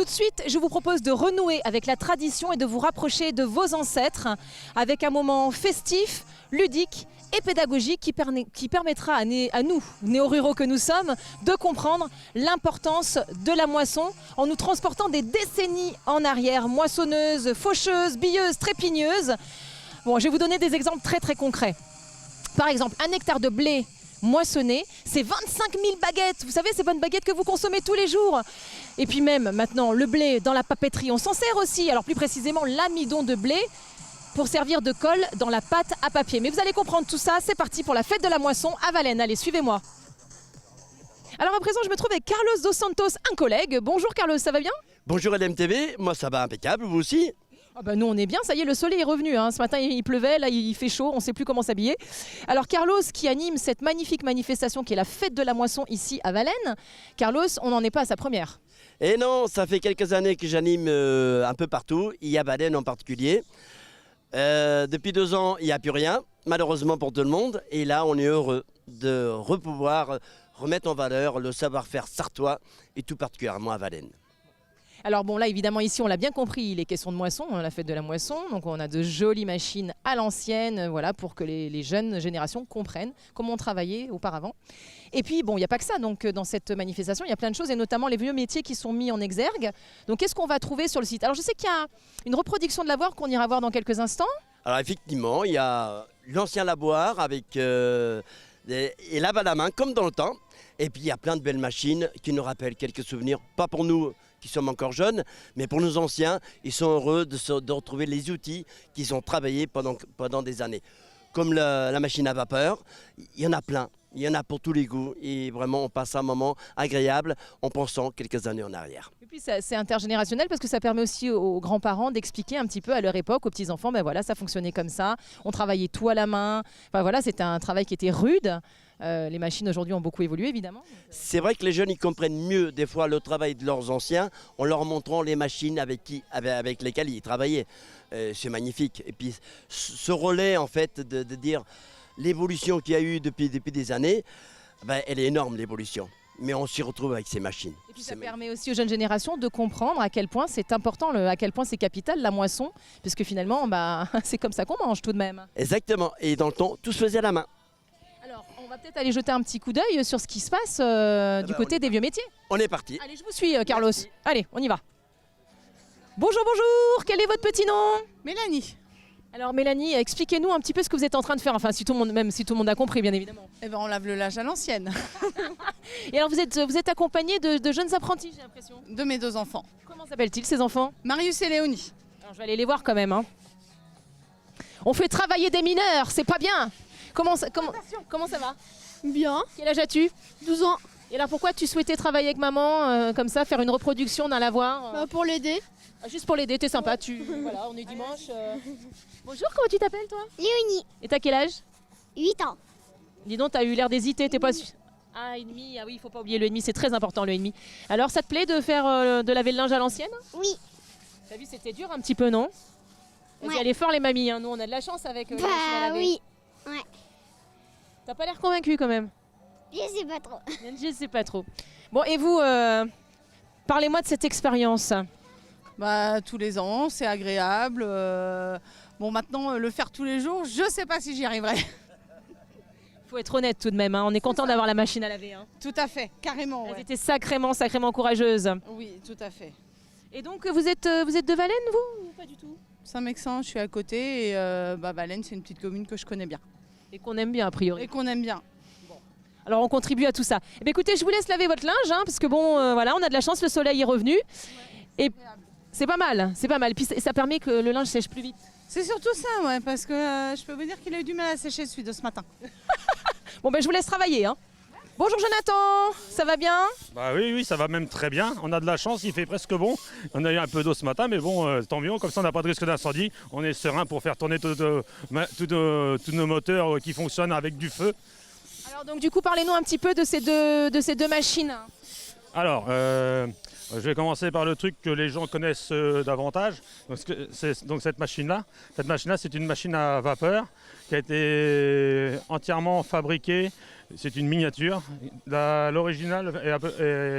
Tout de suite, je vous propose de renouer avec la tradition et de vous rapprocher de vos ancêtres avec un moment festif, ludique et pédagogique qui permettra à nous, néo-ruraux que nous sommes, de comprendre l'importance de la moisson en nous transportant des décennies en arrière, moissonneuses, faucheuses, billeuses, trépigneuses. Bon, je vais vous donner des exemples très concrets. Par exemple, un hectare de blé moissonné, c'est 25 000 baguettes. Vous savez, ces bonnes baguettes que vous consommez tous les jours. Et puis même maintenant, le blé dans la papeterie, on s'en sert aussi. Alors plus précisément, l'amidon de blé pour servir de colle dans la pâte à papier. Mais vous allez comprendre tout ça, c'est parti pour la fête de la moisson à Valène. Allez, suivez-moi. Alors à présent, je me trouve avec Carlos dos Santos, un collègue. Bonjour Carlos, ça va bien? Bonjour LMTV, moi ça va impeccable, vous aussi? Ah bah nous on est bien, ça y est, le soleil est revenu. Ce matin il pleuvait, là il fait chaud, on ne sait plus comment s'habiller. Alors Carlos qui anime cette magnifique manifestation qui est la fête de la moisson ici à Valène. Carlos, on n'en est pas à sa première. Et non, ça fait quelques années que j'anime un peu partout, et à Valène en particulier. Depuis 2 ans, il n'y a plus rien, malheureusement pour tout le monde. Et là, on est heureux de pouvoir remettre en valeur le savoir-faire sartois et tout particulièrement à Valène. Alors bon là évidemment ici on l'a bien compris, il est question de moisson, la fête de la moisson. Donc on a de jolies machines à l'ancienne, voilà, pour que les jeunes générations comprennent comment on travaillait auparavant. Et puis bon, il n'y a pas que ça, donc dans cette manifestation il y a plein de choses et notamment les vieux métiers qui sont mis en exergue. Donc qu'est-ce qu'on va trouver sur le site? Alors je sais qu'il y a une reproduction de lavoir qu'on ira voir dans quelques instants. Alors effectivement, il y a l'ancien laboir avec et lave à la main comme dans le temps. Et puis il y a plein de belles machines qui nous rappellent quelques souvenirs, pas pour nous qui sommes encore jeunes, mais pour nos anciens, ils sont heureux de retrouver les outils qu'ils ont travaillés pendant des années. Comme la machine à vapeur, il y en a plein, il y en a pour tous les goûts et vraiment on passe un moment agréable en pensant quelques années en arrière. Et puis c'est intergénérationnel parce que ça permet aussi aux grands-parents d'expliquer un petit peu à leur époque, aux petits-enfants, ben voilà, ça fonctionnait comme ça, on travaillait tout à la main, enfin voilà, c'était un travail qui était rude. Les machines aujourd'hui ont beaucoup évolué évidemment. C'est vrai que les jeunes ils comprennent mieux des fois le travail de leurs anciens en leur montrant les machines avec lesquelles ils travaillaient. C'est magnifique. Et puis ce relais en fait de dire l'évolution qu'il y a eu depuis des années, ben, elle est énorme l'évolution. Mais on s'y retrouve avec ces machines. Et puis ça permet aussi aux jeunes générations de comprendre à quel point c'est important, à quel point c'est capital la moisson, puisque finalement bah, c'est comme ça qu'on mange tout de même. Exactement. Et dans le temps, tout se faisait à la main. Alors, on va peut-être aller jeter un petit coup d'œil sur ce qui se passe du côté des vieux métiers. On est parti. Allez, je vous suis, Carlos. Merci. Allez, on y va. Bonjour, bonjour. Quel est votre petit nom? Mélanie. Alors, Mélanie, expliquez-nous un petit peu ce que vous êtes en train de faire. Enfin, si tout le monde, même si tout le monde a compris, bien évidemment. Eh ben, on lave le linge à l'ancienne. Et alors, vous êtes accompagné de jeunes apprentis, j'ai l'impression. De mes 2 enfants. Comment s'appellent-ils ces enfants? Marius et Léonie. Alors, je vais aller les voir quand même. On fait travailler des mineurs, c'est pas bien. Comment ça va? Bien. Quel âge as-tu? 12 ans. Et alors pourquoi tu souhaitais travailler avec maman comme ça, faire une reproduction d'un lavoir Bah, pour l'aider. Juste pour l'aider, t'es sympa. Voilà, on est dimanche. Bonjour, comment tu t'appelles toi? Léonie. Et t'as quel âge? 8 ans. Dis donc, t'as eu l'air d'hésiter, t'es pas sûr. Ah, et demi, ah oui, il faut pas oublier le et demi, c'est très important le et demi. Alors ça te plaît de faire de laver le linge à l'ancienne? Oui. T'as vu, c'était dur un petit peu, non? Vas-y, allez fort les mamies, nous on a de la chance avec la machine à laver. Oui. Ouais. T'as pas l'air convaincu quand même? Je sais pas trop. Je sais pas trop. Bon, et vous, parlez-moi de cette expérience. Bah, tous les ans, c'est agréable. Bon, maintenant, le faire tous les jours, je sais pas si j'y arriverai. Faut être honnête tout de même, hein. On est content d'avoir la machine à laver. Hein. Tout à fait, carrément. Elles Ouais. étaient sacrément courageuses. Oui, tout à fait. Et donc, vous êtes de Valène, vous? Ou pas du tout? Saint-Mexan, je suis à côté et Valène, c'est une petite commune que je connais bien. Et qu'on aime bien, a priori. Et qu'on aime bien. Alors, on contribue à tout ça. Eh bien, écoutez, je vous laisse laver votre linge, hein, parce que bon, voilà, on a de la chance, le soleil est revenu. Et c'est pas mal, c'est pas mal. Puis ça permet que le linge sèche plus vite. C'est surtout ça, ouais, parce que je peux vous dire qu'il a eu du mal à sécher celui de ce matin. Bon, ben, je vous laisse travailler. Hein. Bonjour Jonathan, ça va bien? Bah oui, ça va même très bien. On a de la chance, il fait presque bon. On a eu un peu d'eau ce matin, mais bon, tant mieux. Comme ça, on n'a pas de risque d'incendie. On est serein pour faire tourner tous nos moteurs qui fonctionnent avec du feu. Alors donc du coup, parlez-nous un petit peu de ces deux machines. Alors, je vais commencer par le truc que les gens connaissent davantage. Donc cette machine-là, c'est une machine à vapeur qui a été entièrement fabriquée C'est une miniature. L'original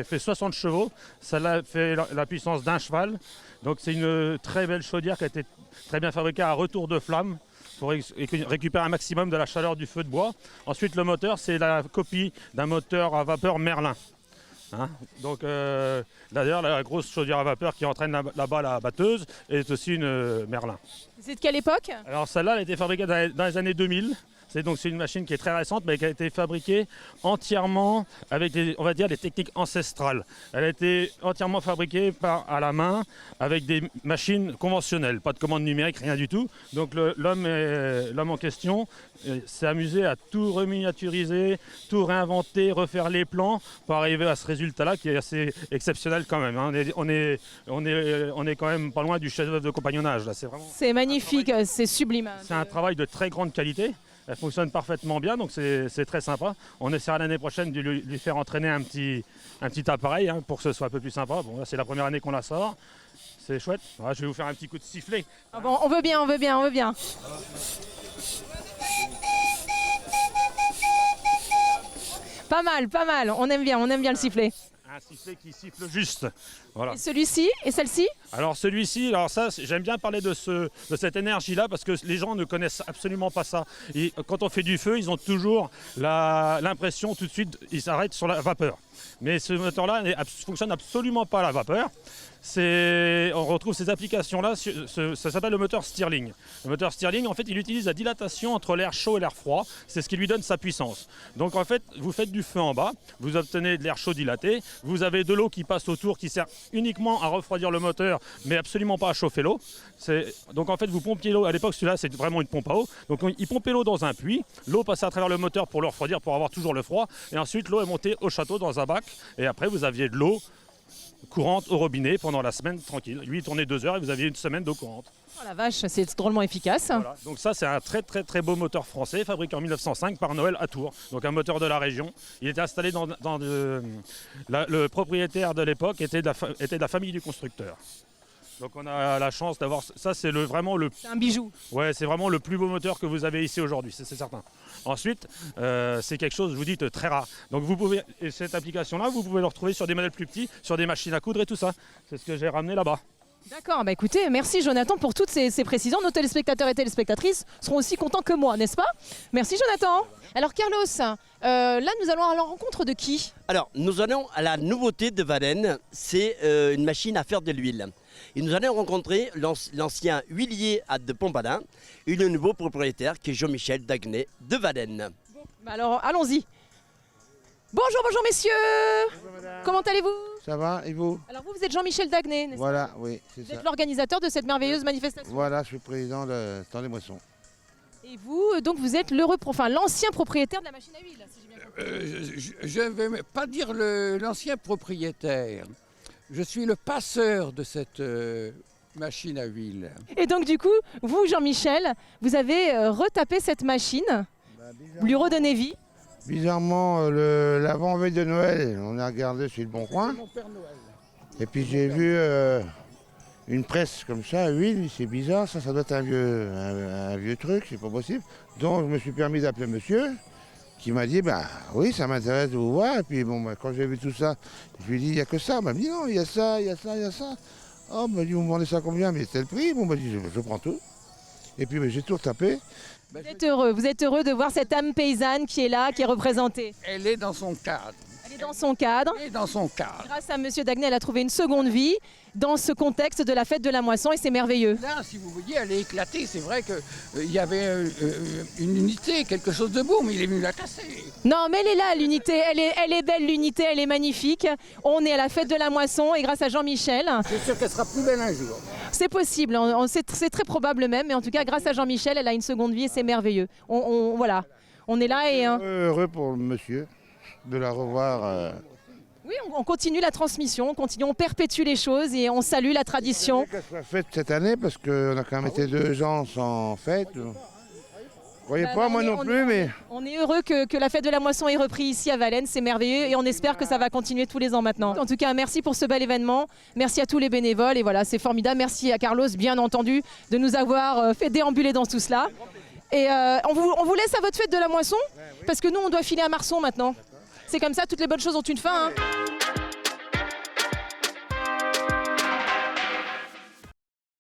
fait 60 chevaux. Celle-là fait la puissance d'un cheval. Donc c'est une très belle chaudière qui a été très bien fabriquée à retour de flamme pour récupérer un maximum de la chaleur du feu de bois. Ensuite, le moteur, c'est la copie d'un moteur à vapeur Merlin. Hein, donc d'ailleurs, la grosse chaudière à vapeur qui entraîne là-bas la batteuse est aussi une Merlin. C'est de quelle époque? Alors celle-là, elle a été fabriquée dans les années 2000. C'est une machine qui est très récente, mais qui a été fabriquée entièrement avec on va dire, des techniques ancestrales. Elle a été entièrement fabriquée à la main avec des machines conventionnelles, pas de commande numérique, rien du tout. Donc l'homme en question s'est amusé à tout reminiaturiser, tout réinventer, refaire les plans pour arriver à ce résultat-là qui est assez exceptionnel quand même. Hein. On est quand même pas loin du chef-d'œuvre de compagnonnage. C'est magnifique, c'est sublime. C'est un travail de très grande qualité. Elle fonctionne parfaitement bien, donc c'est très sympa. On essaiera l'année prochaine de lui faire entraîner un petit appareil hein, pour que ce soit un peu plus sympa. Bon, là, c'est la première année qu'on la sort. C'est chouette. Voilà, je vais vous faire un petit coup de sifflet. Ah bon, on veut bien. Pas mal. On aime bien le sifflet. Un sifflet qui siffle juste. Voilà. Et celui-ci et celle-ci? Alors celui-ci, j'aime bien parler de cette énergie-là parce que les gens ne connaissent absolument pas ça. Et quand on fait du feu, ils ont toujours l'impression tout de suite, ils s'arrêtent sur la vapeur. Mais ce moteur-là ne fonctionne absolument pas à la vapeur. On retrouve ces applications-là, ça s'appelle le moteur Stirling. Le moteur Stirling, en fait, il utilise la dilatation entre l'air chaud et l'air froid. C'est ce qui lui donne sa puissance. Donc, en fait, vous faites du feu en bas, vous obtenez de l'air chaud dilaté, vous avez de l'eau qui passe autour, qui sert uniquement à refroidir le moteur, mais absolument pas à chauffer l'eau. Donc, en fait, vous pompiez l'eau. À l'époque, celui-là, c'est vraiment une pompe à eau. Donc, il pompait l'eau dans un puits. L'eau passait à travers le moteur pour le refroidir, pour avoir toujours le froid. Et ensuite, l'eau est montée au château dans un bac. Et après, vous aviez de l'eau courante au robinet pendant la semaine tranquille. Lui, il tournait 2 heures et vous aviez une semaine d'eau courante. Oh la vache, c'est drôlement efficace. Voilà. Donc ça, c'est un très beau moteur français fabriqué en 1905 par Noël à Tours. Donc un moteur de la région. Il était installé le propriétaire de l'époque était de la famille du constructeur. Donc on a la chance d'avoir ça, c'est vraiment le. C'est un bijou. Ouais, c'est vraiment le plus beau moteur que vous avez ici aujourd'hui, c'est certain. Ensuite, c'est quelque chose, je vous dis, de très rare. Donc cette application-là, vous pouvez le retrouver sur des modèles plus petits, sur des machines à coudre et tout ça. C'est ce que j'ai ramené là-bas. D'accord, écoutez, merci Jonathan pour toutes ces précisions. Nos téléspectateurs et téléspectatrices seront aussi contents que moi, n'est-ce pas? Merci Jonathan. Alors Carlos, là nous allons à la rencontre de qui? Alors, nous allons à la nouveauté de Valennes, c'est une machine à faire de l'huile. Et nous allons rencontrer l'ancien huilier de Pontbadin et le nouveau propriétaire qui est Jean-Michel Daguenay de Valennes. Alors allons-y. Bonjour messieurs. Bonjour, comment allez-vous? Ça va, et vous? Alors vous êtes Jean-Michel Daguenay, n'est-ce pas? Voilà, oui, c'est Vous ça. êtes l'organisateur de cette merveilleuse manifestation. Voilà, je suis président de Temps des Moissons. Et vous, donc vous êtes l'ancien propriétaire de la machine à huile, si j'ai bien compris. Je ne vais pas dire l'ancien propriétaire. Je suis le passeur de cette machine à huile. Et donc du coup, vous Jean-Michel, vous avez retapé cette machine, vous lui redonnez vie. Bizarrement, l'avant-veille de Noël, on a regardé sur le Bon Coin. Mon Père Noël. Et puis j'ai vu une presse comme ça, à huile, c'est bizarre, ça doit être un vieux truc, c'est pas possible. Donc je me suis permis d'appeler monsieur, qui m'a dit, oui, ça m'intéresse de vous voir. Et puis bon, quand j'ai vu tout ça, je lui ai dit, il n'y a que ça. Il m'a dit, non, il y a ça, il y a ça, il y a ça. Oh, il m'a dit, vous me vendez ça combien? Mais c'est le prix. Bon, il m'a dit, je prends tout. Et puis j'ai tout retapé. Vous êtes heureux de voir cette âme paysanne qui est là, qui est représentée. Elle est dans son cadre. Elle est dans son cadre. Elle est dans son cadre. Grâce à Monsieur Daguenay, elle a trouvé une seconde vie dans ce contexte de la fête de la moisson et c'est merveilleux. Là, si vous voyez, elle est éclatée. C'est vrai qu'il y avait une unité, quelque chose de beau, mais il est venu la casser. Non, mais elle est là, l'unité. Elle est belle, l'unité, elle est magnifique. On est à la fête de la moisson et grâce à Jean-Michel. C'est sûr qu'elle sera plus belle un jour. C'est possible, c'est très probable même, mais en tout cas, grâce à Jean-Michel, elle a une seconde vie et c'est merveilleux. Voilà, on est là et... Heureux pour le monsieur de la revoir. Oui, on continue la transmission, on perpétue les choses et on salue la tradition. Qu'elle soit faite cette année parce qu'on a quand même été 2 ans sans fête. Vous croyez pas, moi non plus, mais... On est heureux que la fête de la moisson ait repris ici à Valennes, c'est merveilleux et on espère que ça va continuer tous les ans maintenant. En tout cas, merci pour ce bel événement, merci à tous les bénévoles et voilà, c'est formidable. Merci à Carlos, bien entendu, de nous avoir fait déambuler dans tout cela. Et on vous laisse à votre fête de la moisson, parce que nous, on doit filer à Marson maintenant. C'est comme ça, toutes les bonnes choses ont une fin. Hein.